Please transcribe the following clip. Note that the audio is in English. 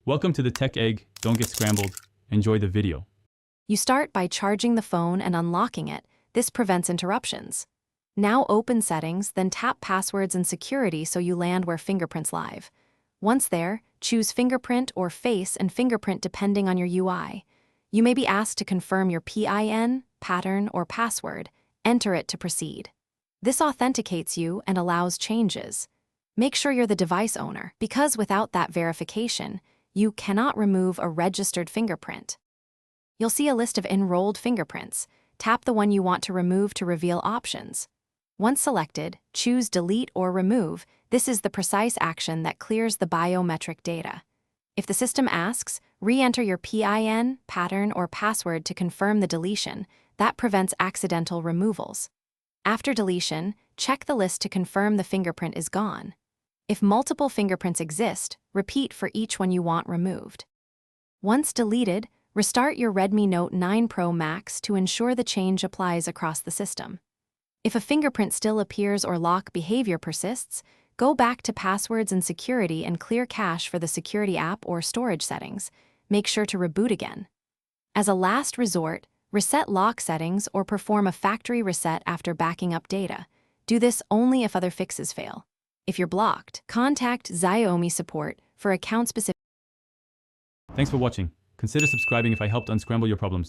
Welcome to the Tech Egg. Don't get scrambled. Enjoy the video. You start by charging the phone and unlocking it. This prevents interruptions. Now open Settings, then tap Passwords and Security so you land where Fingerprint's live. Once there, choose Fingerprint or Face and Fingerprint depending on your UI. You may be asked to confirm your PIN, pattern, or password. Enter it to proceed. This authenticates you and allows changes. Make sure you're the device owner, because without that verification, you cannot remove a registered fingerprint. You'll see a list of enrolled fingerprints. Tap the one you want to remove to reveal options. Once selected, choose Delete or Remove. This is the precise action that clears the biometric data. If the system asks, re-enter your PIN, pattern, or password to confirm the deletion. That prevents accidental removals. After deletion, check the list to confirm the fingerprint is gone. If multiple fingerprints exist, repeat for each one you want removed. Once deleted, restart your Redmi Note 9 Pro Max to ensure the change applies across the system. If a fingerprint still appears or lock behavior persists, go back to Passwords and Security and clear cache for the security app or storage settings. Make sure to reboot again. As a last resort, reset lock settings or perform a factory reset after backing up data. Do this only if other fixes fail. If you're blocked, contact Xiaomi support for account-specific. Thanks for watching. Consider subscribing if I helped unscramble your problems.